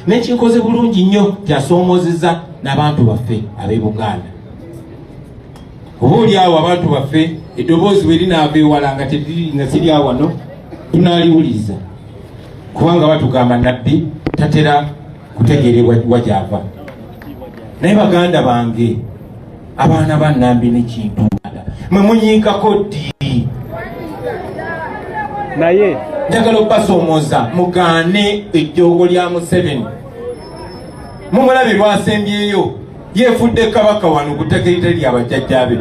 n'ekikoze bulungi nnyo kyasoomozeza n'abantu baffe ab'e Buganda. Oba oli awo abantu baffe eddoboozi bwe linaava ewala nga siri awo wano tunaaliwuliriza, kubanga batugamba nabbi tatera kutegeerebwa wagyava. Naye baganda bange, abaana ba Nambi n'ekintu mwe munyiikako ddi. naye njagala okubasoomooza mugaane ejjoogo lya Museveni. Mumulabe lwasembyeyo yeefudde kabaka wano kutegeera eri abajjajjabe,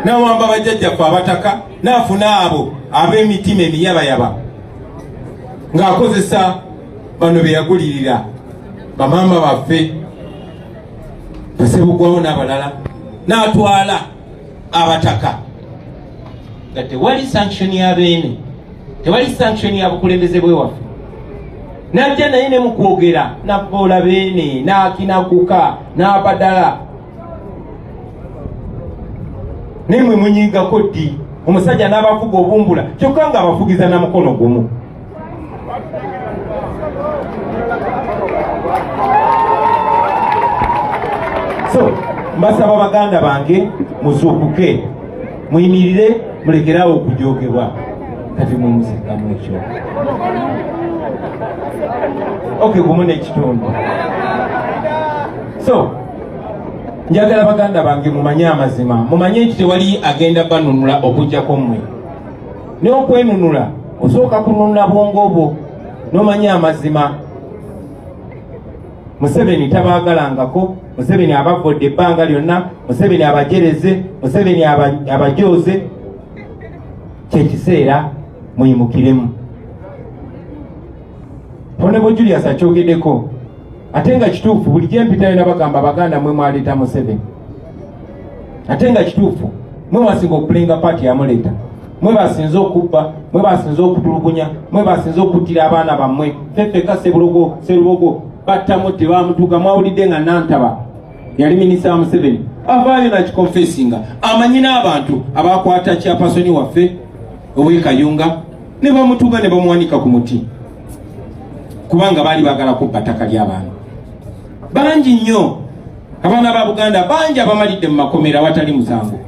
n'awamba bajjajjaffe abataka, n'afuna abo ab'emitima emiyabayaba ng'akozesa bano be yagulirira bamaama baffe Basebugwawo n'abalala, n'atwala abataka nga tewali sanction ya beene, tewali sanction ya bukulembeze bwewaffe. Najja naye ne mukwogera navoola beene n'akinakuka n'abadala nemwe munyiigako ddi. Omusajja n'abavuga obumbula kyokka nga abavugiza na mukono gumu. So mbasaba baganda bange muzuukuke, muyimirire, mulekerawo okujoogebwa. Kati mumusekamu ekyo oke gumu n'ekitundu. So njagala baganda bange mumanye amazima, mumanye nti tewali agenda banunula okujjako mmwe. N'okwenunula osooka kununula bwongo bwo n'omanye amazima. Museveni tabaagalangako, Museveni abavodde ebbanga lyonna, Museveni abajereze, Museveni abajooze. Kyekiseera muyimukiremu. Honorable Julius akyogeddeko, ate nga kituufu buli gye mpitayo n'abagamba baganda mwe mwaleeta Museveni. Ate nga kituufu mwe basinga okulinga paati yamuleeta, mwe basinze okubba, mwe basinze okutulugunya, mwe basinze okuttira abaana bammwe. Ffeffeka Serubogo battamu tebamutuuka. Mwawulidde nga Nantaba yali minisita wa Museveni avaayo nakikonfesinga, amanyi n'abantu abakwata kyapasoni waffe ow'e Kayunga ne bamutuuga ne bamuwanika ku muti kubanga baali baagala kubba ttaka ly'abantu. Bangi nnyo abaana ba Buganda, bangi abamalidde mu makomera awatali musango.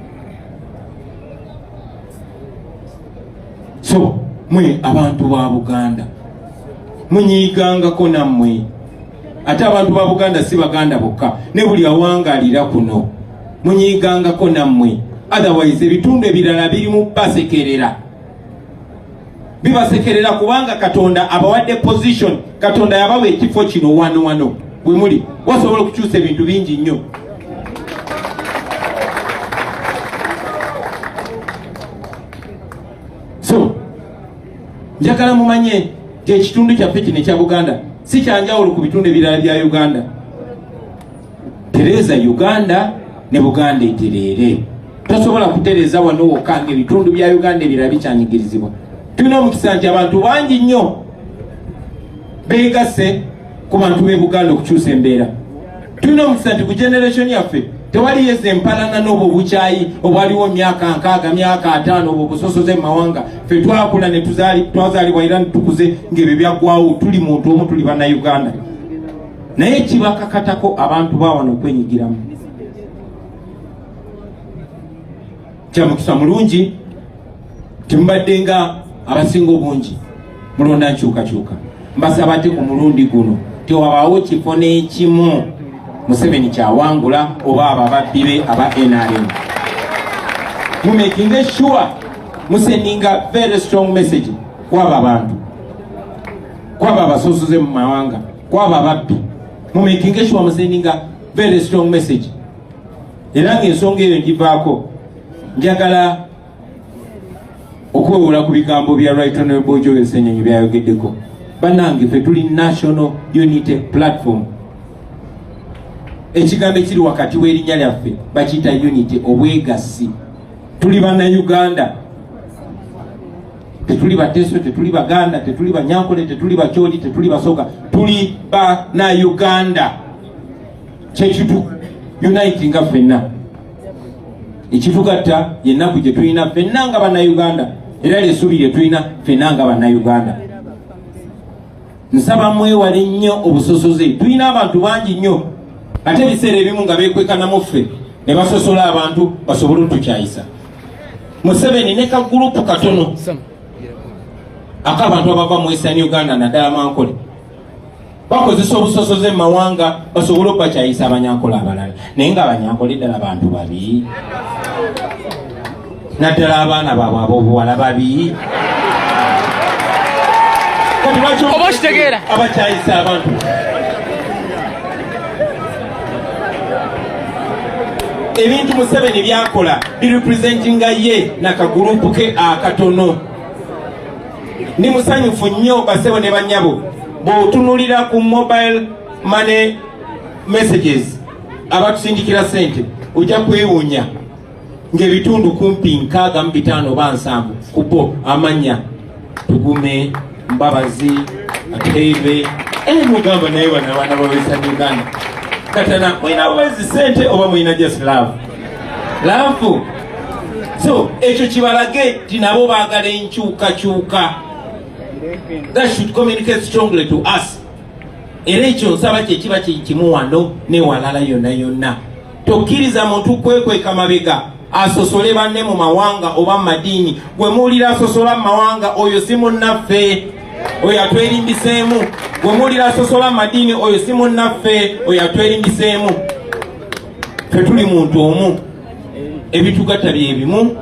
So mwe abantu ba Buganda munyiigangako nammwe. Ate abantu ba Buganda si baganda bokka, ne buli awangaalira kuno munyiigangako nammwe. Otherwise ebitundu ebirala birimu basekerera, bibasekerera kubanga Katonda abawadde position. Katonda yabawa ekifo kino wano bwe muli, wasobola okukyusa ebintu bingi nnyo. So njagala mumanye nti ekitundu kyaffe kino ekya Buganda si kyanjawulo ku bitundu ebirala bya Uganda. Tereza Uganda ne Buganda etereere. Tosobola kutereza wano wokka ng'ebitundu bya Uganda ebirala bikyanyigirizibwa. Tulina omukisa nti abantu bangi nnyo beegasse ku bantu b'e Buganda okukyusa embeera. Tulina omukisa nti ku generation yaffe tewali yeze empalana n'obwo bukyayi obwaliwo myaka 6 myaka 5 obwo busosoze mu mawanga. Ffe twakula ne twazaalibwa era netukuze ng'ebyo byaggwawo, tuli muntu omu, tuli bannayuganda. Naye kibakakatako abantu bawano okwenyigiramu. Kya mukisa mulungi timubadde nga abasinga obungi mulonda nkyukakyuka. Mbasaba ate ku mulundi guno tewabaawo kifo n'ekimu Museveni kyawangula oba ababbi be aba NRM. Mumaking sure musendinga very strong message kwaba abantu, kwaba abasosoze mu mawanga, kwaba ababbi. Mumaking sure musendinga very strong message. Era ng'ensonga eyo ngivaako njagala okwewula ku bigambo bya Right Honorable Joel Ssennyonyi byayogeddeko. Bannange ffe tuli National Unity Platform. Ekigambo ekiri wakati w'erinnya lyaffe bakiyita unity, obwegassi. Tuli bannayuganda, tetuli Bateso, tetuli Baganda, tetuli Banyankole, tetuli Bacholi, tetuli Basoga, tuli bannayuganda. Kyekitu uniting nga ffenna. Ekitugatta yennaku gye tulina ffenna nga bannayuganda, era ly'essuubi lye tulina ffenna nga bannayuganda. nsaba mwewale nnyo obusosoze. Tulina abantu bangi nnyo ate ebiseera ebimu nga beekwekanamu ffe ne basosola abantu basobole otukyayisa. Museveni ne kagurupu katono ak'abantu abava mu Eastern Uganda naddala Mankole bakozesa obusosoze mu mawanga basobole okubakyayisa Abanyankole abalala. Naye nga Abanyankole ddala bantu babi, naddala abaana baabwe ab'obuwala babi. Kati lwaki abakyayisa abantu? Ebintu Museveni byakola birepresentinga ye n'akagurupu ke akatono. Ndi musanyufu nnyo basebo ne bannyabo bw'otunulira ku mobile money messages abatusindikira sente ojja kwewuunya ng'ebitundu kumpi 65 oba 7 kubo amannya Tugume, Mbabazi, Atebe, mugamba naye bano abaana b'Eastern Uganda. Katana mwina wezi sente oba mwina just love. Love. So, ekyo kibalage tinabo baagala enkyukakyuka. That should communicate strongly to us. Era ekyo nsaba kye kiba kimu wano ne walala yonna yonna. Tokkiriza muntu kwekweka mabega asosole banne mu mawanga oba madiini. Gwe muwulira asosola mu mawanga oyo si munnaffe, oyo atwerimbiseemu. Gwe muwulira asosola mu madiini oyo si munnaffe, oyo atwerimbiseemu. Ffe tuli muntu omu, ebitugatta bye bimu,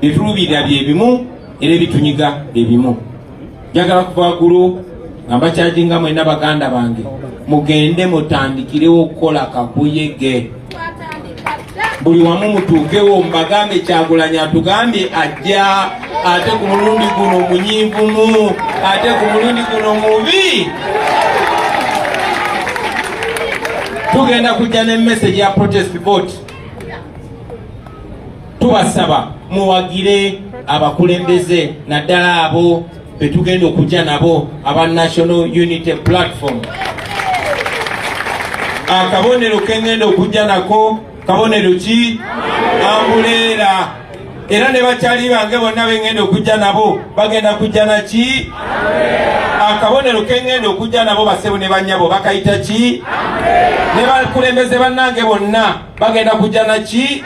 ebituluubirira bye bimu, era ebitunyiga bye bimu. Njagala kuva waggulu nga mbakyajinga mwenna baganda bange mugende mutandikirewo okukola kakuyege. Buli wamu mutuukewo mubagambe Kyagulanyi atugambye ajja, ate ku mulundi guno munyiivumu, ate ku mulundi guno mubi. Tugenda kujja ne message ya protest vote. Tubasaba muwagire abakulembeze naddala abo betugenda okujja nabo aba National Unity Platform. Akabonero kengenda okujja nako kabonero ki? Ambuleera. Era ne bakyali bange bonna bengenda okujja nabo bagenda kujja na ki? Akabonero kengenda okujja nabo basebo ne bannyabo bakayita ki? Ne bakulembeze bannange bonna bagenda kujja na ki?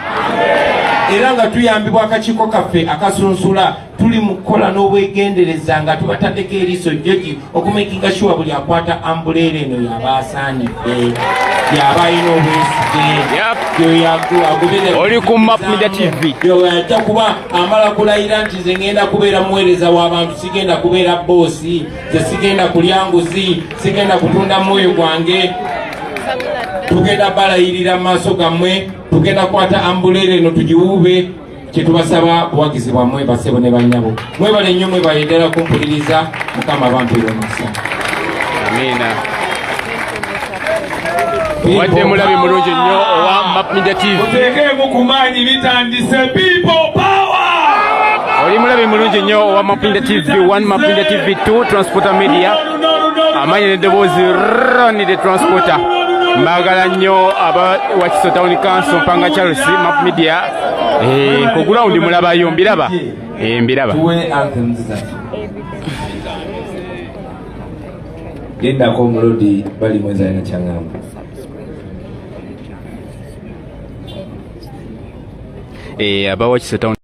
Era nga tuyambibwa akakiiko kaffe akasunsula tuli mu kukola n'obwegendereza nga tubataddeko eriiso jjogi okumakinga sure buli akwata ambuleera eno yabaasaanidde, yaba alina obwesige, oli ku Map Media TV ajja kuba amala kulayira nti nze ngenda kubeera muweereza w'abantu, sigenda kubeera boosi, nze sigenda kulya nguzi, sigenda kutunda mwoyo gwange. Tugenda balayirira mu maaso gammwe, tugenda kwata ambuleera eno tugiwuube. Kyetubasaba buwagizi bwammwe basebo ne bannyabo. Mwebale nnyo, mwebale ddala kumpuliriza. Mukama abampeera omukisa. Amiina. Wadde mulabi mulungi nnyo owa Map Media TV. Muteekeemu ku maanyi bitandise. People power! Oli mulabi mulungi nnyo owa Map Media TV 1, Map Media TV 2, Transporter Media. Amanyi n'eddoboozi Ronnie the Transporter. Mbagala nnyo aba Wakiso Town Council Mpanga Charles Map Media. Ku ground mulabayo mbiraba. Mbiraba. Tuwe anthems zaffe. Gendako omulodi bali mweza na kyangamba. Aba Wakiso Town